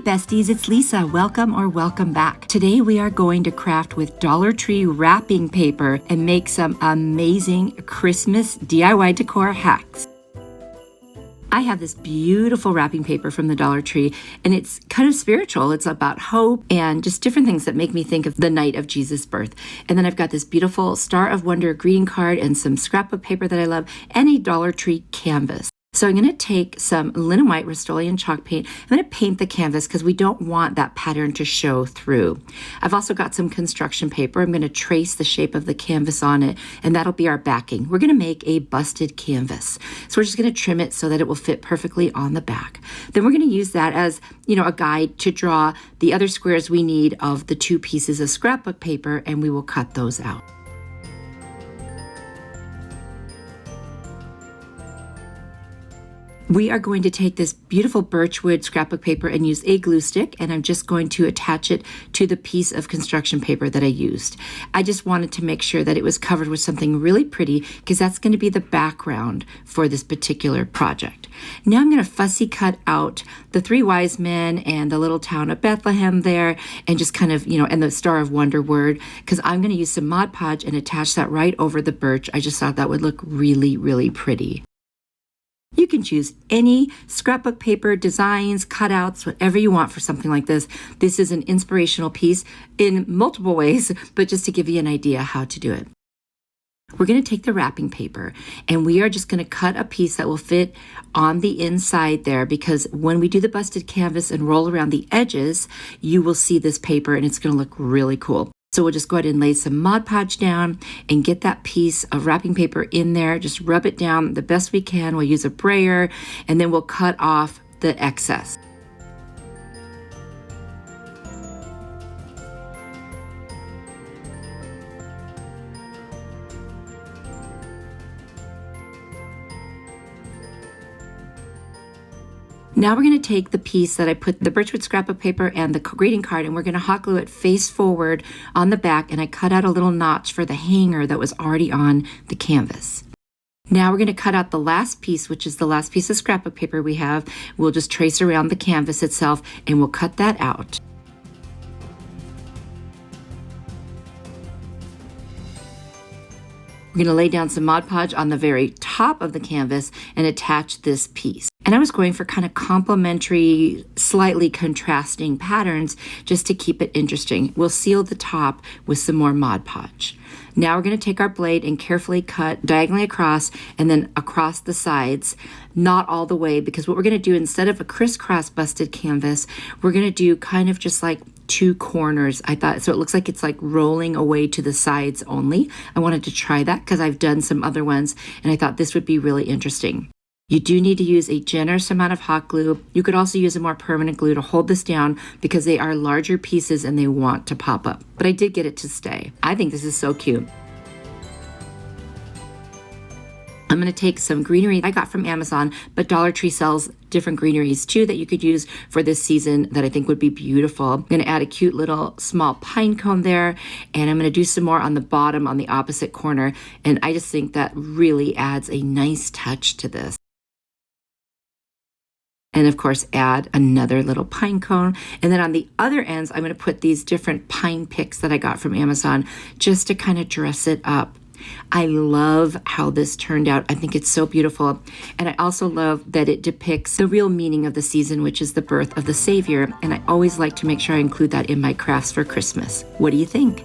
besties, it's Lisa. Welcome or welcome back. Today we are going to craft with Dollar Tree wrapping paper and make some amazing Christmas DIY decor hacks. I have this beautiful wrapping paper from the Dollar Tree, and it's kind of spiritual. It's about hope and just different things that make me think of the night of Jesus' birth. And then I've got this beautiful Star of Wonder greeting card and some scrapbook paper that I love and a Dollar Tree canvas. So I'm going to take some linen white Rust-Oleum chalk paint. I'm going to paint the canvas because we don't want that pattern to show through. I've also got some construction paper. I'm going to trace the shape of the canvas on it, and that'll be our backing. We're going to make a busted canvas. So we're just going to trim it so that it will fit perfectly on the back. Then we're going to use that as, a guide to draw the other squares we need of the two pieces of scrapbook paper, and we will cut those out. We are going to take this beautiful birchwood scrapbook paper and use a glue stick, and I'm just going to attach it to the piece of construction paper that I used. I just wanted to make sure that it was covered with something really pretty because that's going to be the background for this particular project. Now I'm going to fussy cut out the three wise men and the little town of Bethlehem there, and just kind of, and the Star of Wonder word, because I'm going to use some Mod Podge and attach that right over the birch. I just thought that would look really, really pretty. You can choose any scrapbook paper, designs, cutouts, whatever you want for something like this. This is an inspirational piece in multiple ways, but just to give you an idea how to do it. We're going to take the wrapping paper and we are just going to cut a piece that will fit on the inside there, because when we do the busted canvas and roll around the edges, you will see this paper and it's going to look really cool. So we'll just go ahead and lay some Mod Podge down and get that piece of wrapping paper in there. Just rub it down the best we can. We'll use a brayer and then we'll cut off the excess. Now we're going to take the piece that I put the birchwood scrapbook paper and the greeting card, and we're going to hot glue it face forward on the back, and I cut out a little notch for the hanger that was already on the canvas. Now we're going to cut out the last piece, which is the last piece of scrapbook paper we have. We'll just trace around the canvas itself and we'll cut that out. We're going to lay down some Mod Podge on the very top of the canvas and attach this piece. And I was going for kind of complementary, slightly contrasting patterns just to keep it interesting. We'll seal the top with some more Mod Podge. Now we're going to take our blade and carefully cut diagonally across and then across the sides, not all the way, because what we're going to do, instead of a crisscross busted canvas, we're going to do kind of just like two corners. I thought, so it looks like it's like rolling away to the sides only. I wanted to try that because I've done some other ones and I thought this would be really interesting. You do need to use a generous amount of hot glue. You could also use a more permanent glue to hold this down because they are larger pieces and they want to pop up. But I did get it to stay. I think this is so cute. I'm going to take some greenery I got from Amazon, but Dollar Tree sells different greeneries too that you could use for this season that I think would be beautiful. I'm going to add a cute little small pine cone there, and I'm going to do some more on the bottom on the opposite corner. And I just think that really adds a nice touch to this. And of course, add another little pine cone. And then on the other ends, I'm going to put these different pine picks that I got from Amazon just to kind of dress it up. I love how this turned out. I think it's so beautiful. And I also love that it depicts the real meaning of the season, which is the birth of the Savior. And I always like to make sure I include that in my crafts for Christmas. What do you think?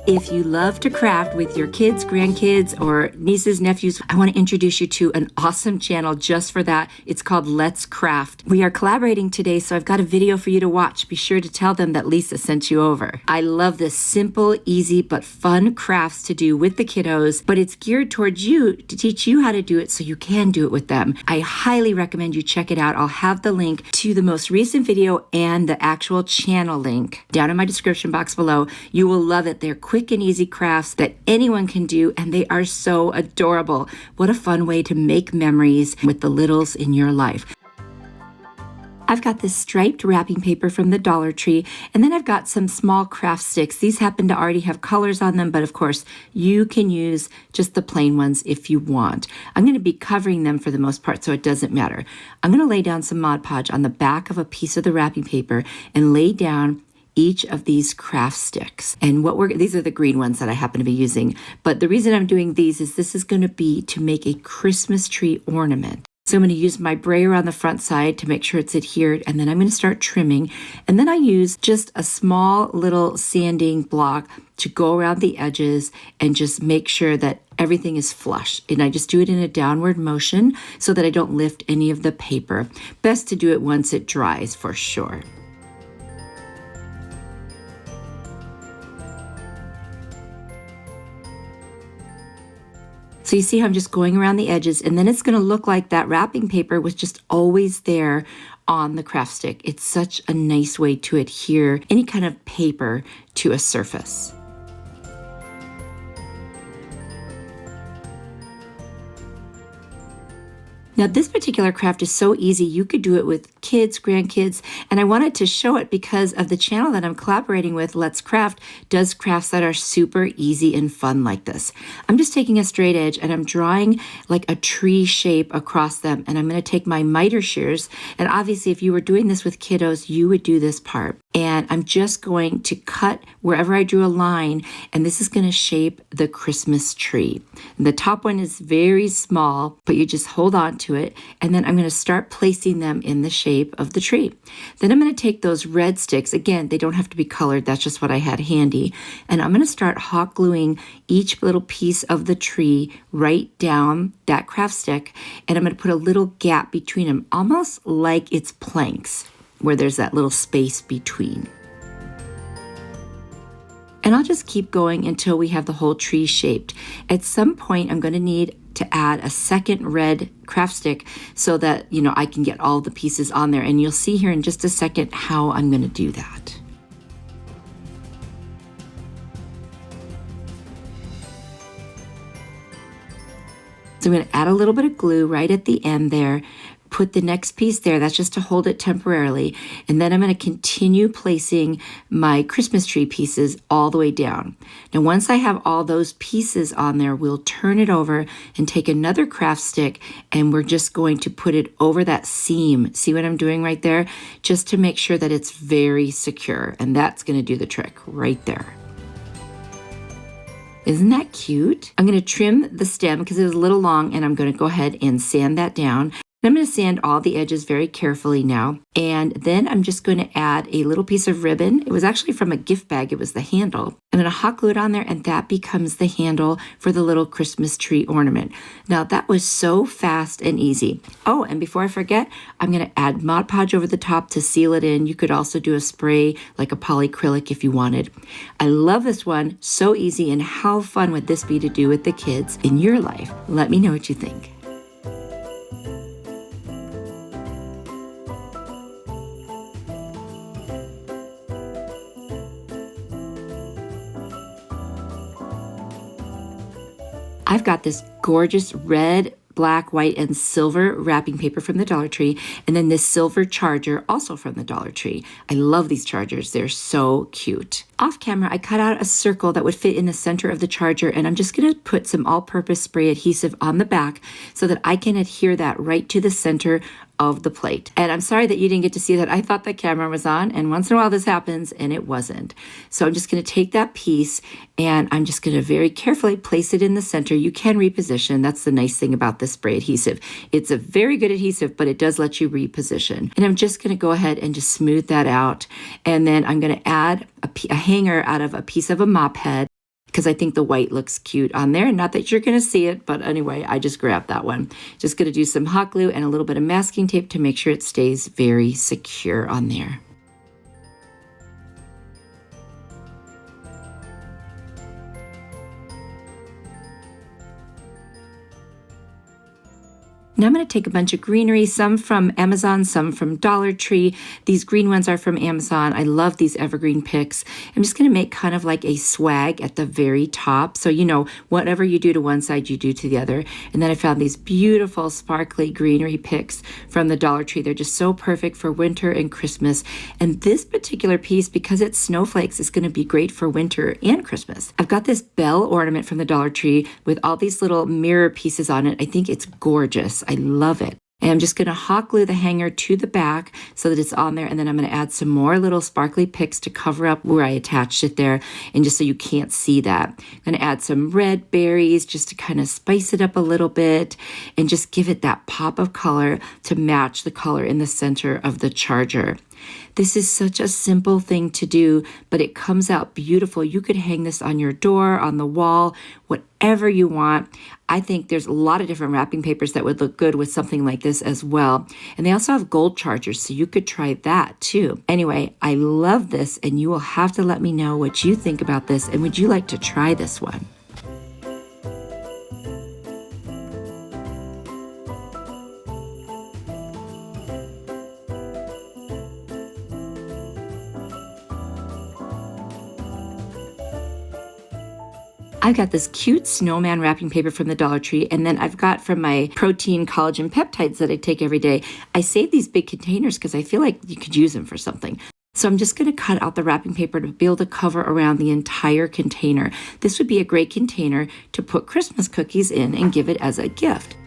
If you love to craft with your kids, grandkids, or nieces, nephews, I want to introduce you to an awesome channel just for that. It's called Let's Craft. We are collaborating today, so I've got a video for you to watch. Be sure to tell them that Lisa sent you over. I love this simple, easy, but fun crafts to do with the kiddos, but it's geared towards you to teach you how to do it so you can do it with them. I highly recommend you check it out. I'll have the link to the most recent video and the actual channel link down in my description box below. You will love it. They're quick and easy crafts that anyone can do, and they are so adorable. What a fun way to make memories with the littles in your life. I've got this striped wrapping paper from the Dollar Tree, and then I've got some small craft sticks. These happen to already have colors on them, but of course, you can use just the plain ones if you want. I'm going to be covering them for the most part, so it doesn't matter. I'm going to lay down some Mod Podge on the back of a piece of the wrapping paper and lay down each of these craft sticks. And these are the green ones that I happen to be using. But the reason I'm doing these is this is going to be to make a Christmas tree ornament. So I'm going to use my brayer on the front side to make sure it's adhered, and then I'm going to start trimming. And then I use just a small little sanding block to go around the edges and just make sure that everything is flush. And I just do it in a downward motion so that I don't lift any of the paper. Best to do it once it dries for sure. So you see how I'm just going around the edges, and then it's going to look like that wrapping paper was just always there on the craft stick. It's such a nice way to adhere any kind of paper to a surface. Now this particular craft is so easy, you could do it with kids, grandkids, and I wanted to show it because of the channel that I'm collaborating with, Let's Craft, does crafts that are super easy and fun like this. I'm just taking a straight edge and I'm drawing like a tree shape across them, and I'm going to take my miter shears, and obviously if you were doing this with kiddos, you would do this part. And I'm just going to cut wherever I drew a line, and this is going to shape the Christmas tree. And the top one is very small, but you just hold on to it, and then I'm going to start placing them in the shape of the tree. Then I'm going to take those red sticks, again, they don't have to be colored, that's just what I had handy, and I'm going to start hot gluing each little piece of the tree right down that craft stick, and I'm going to put a little gap between them, almost like it's planks, where there's that little space between. And I'll just keep going until we have the whole tree shaped. At some point, I'm going to need to add a second red craft stick so that, I can get all the pieces on there. And you'll see here in just a second how I'm going to do that. So I'm going to add a little bit of glue right at the end there. Put the next piece there, that's just to hold it temporarily, and then I'm going to continue placing my Christmas tree pieces all the way down. Now once I have all those pieces on there, we'll turn it over and take another craft stick, and we're just going to put it over that seam. See what I'm doing right there? Just to make sure that it's very secure, and that's going to do the trick right there. Isn't that cute? I'm going to trim the stem because it was a little long, and I'm going to go ahead and sand that down. I'm going to sand all the edges very carefully now, and then I'm just going to add a little piece of ribbon. It was actually from a gift bag. It was the handle. I'm going to hot glue it on there, and that becomes the handle for the little Christmas tree ornament. Now that was so fast and easy. Oh, and before I forget, I'm going to add Mod Podge over the top to seal it in. You could also do a spray like a polyacrylic if you wanted. I love this one. So easy, and how fun would this be to do with the kids in your life? Let me know what you think. I've got this gorgeous red, black, white, and silver wrapping paper from the Dollar Tree, and then this silver charger also from the Dollar Tree. I love these chargers. They're so cute. Off camera, I cut out a circle that would fit in the center of the charger, and I'm just going to put some all-purpose spray adhesive on the back so that I can adhere that right to the center of the plate. And I'm sorry that you didn't get to see that. I thought the camera was on, and once in a while this happens, and it wasn't. So I'm just going to take that piece, and I'm just going to very carefully place it in the center. You can reposition. That's the nice thing about this spray adhesive. It's a very good adhesive, but it does let you reposition. And I'm just going to go ahead and just smooth that out. And then I'm going to add a hanger out of a piece of a mop head, because I think the white looks cute on there. Not that you're going to see it, but anyway, I just grabbed that one. Just going to do some hot glue and a little bit of masking tape to make sure it stays very secure on there. Now I'm going to take a bunch of greenery, some from Amazon, some from Dollar Tree. These green ones are from Amazon. I love these evergreen picks. I'm just going to make kind of like a swag at the very top. So, you know, whatever you do to one side, you do to the other. And then I found these beautiful sparkly greenery picks from the Dollar Tree. They're just so perfect for winter and Christmas. And this particular piece, because it's snowflakes, is going to be great for winter and Christmas. I've got this bell ornament from the Dollar Tree with all these little mirror pieces on it. I think it's gorgeous. I love it. And I'm just going to hot glue the hanger to the back so that it's on there. And then I'm going to add some more little sparkly picks to cover up where I attached it there. And just so you can't see that. I'm going to add some red berries just to kind of spice it up a little bit and just give it that pop of color to match the color in the center of the charger. This is such a simple thing to do, but it comes out beautiful. You could hang this on your door, on the wall, whatever you want. I think there's a lot of different wrapping papers that would look good with something like this as well. And they also have gold chargers, so you could try that too. Anyway, I love this, and you will have to let me know what you think about this, and would you like to try this one? I've got this cute snowman wrapping paper from the Dollar Tree, and then I've got from my protein, collagen, peptides that I take every day. I save these big containers because I feel like you could use them for something. So I'm just going to cut out the wrapping paper to be able to cover around the entire container. This would be a great container to put Christmas cookies in and give it as a gift.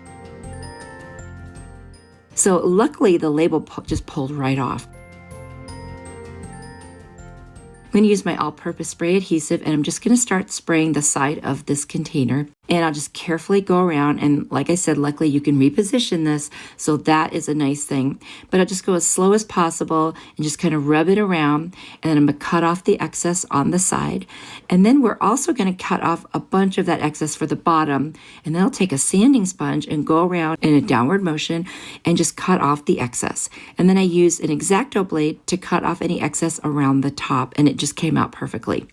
So luckily the label just pulled right off. I'm going to use my all-purpose spray adhesive, and I'm just going to start spraying the side of this container. And I'll just carefully go around, and like I said, luckily you can reposition this, so that is a nice thing. But I'll just go as slow as possible and just kind of rub it around, and then I'm going to cut off the excess on the side. And then we're also going to cut off a bunch of that excess for the bottom, and then I'll take a sanding sponge and go around in a downward motion and just cut off the excess. And then I used an X-Acto blade to cut off any excess around the top, and it just came out perfectly.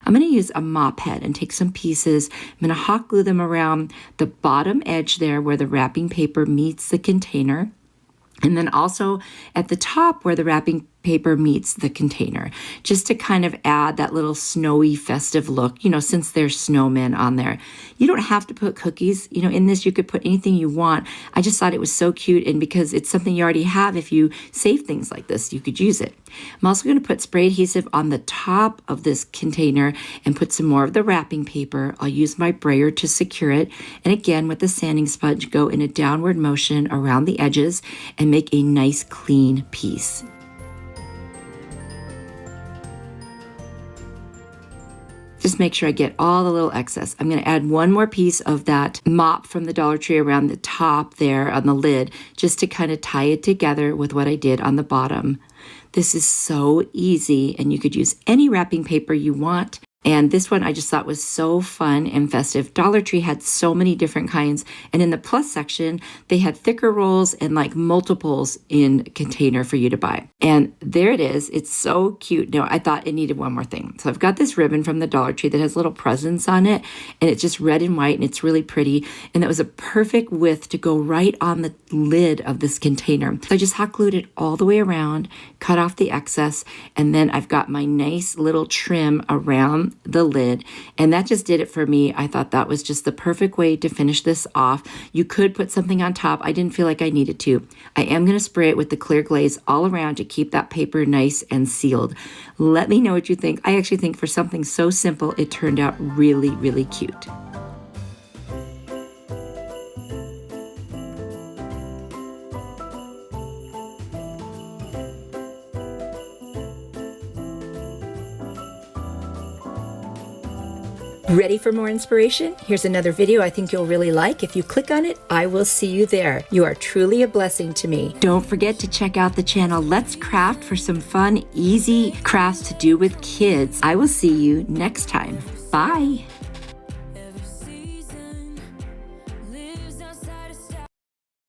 I'm going to use a mop head and take some pieces. I'm going to hot glue them around the bottom edge there where the wrapping paper meets the container. And then also at the top where the wrapping paper meets the container, just to kind of add that little snowy festive look, you know, since there's snowmen on there. You don't have to put cookies, you know, in this. You could put anything you want. I just thought it was so cute, and because it's something you already have, if you save things like this, you could use it. I'm also going to put spray adhesive on the top of this container and put some more of the wrapping paper. I'll use my brayer to secure it, and again with the sanding sponge, go in a downward motion around the edges and make a nice clean piece. Just make sure I get all the little excess. I'm going to add one more piece of that mop from the Dollar Tree around the top there on the lid, just to kind of tie it together with what I did on the bottom. This is so easy, and you could use any wrapping paper you want. And this one I just thought was so fun and festive. Dollar Tree had so many different kinds. And in the plus section, they had thicker rolls and like multiples in container for you to buy. And there it is. It's so cute. No, I thought it needed one more thing. So I've got this ribbon from the Dollar Tree that has little presents on it. And it's just red and white, and it's really pretty. And that was a perfect width to go right on the lid of this container. So I just hot glued it all the way around, cut off the excess, and then I've got my nice little trim around the lid, and that just did it for me. I thought that was just the perfect way to finish this off. You could put something on top. I didn't feel like I needed to. I am going to spray it with the clear glaze all around to keep that paper nice and sealed. Let me know what you think. I actually think for something so simple, it turned out really, really cute. Ready for more inspiration? Here's another video I think you'll really like. If you click on it, I will see you there. You are truly a blessing to me. Don't forget to check out the channel Let's Craft for some fun, easy crafts to do with kids. I will see you next time. Bye.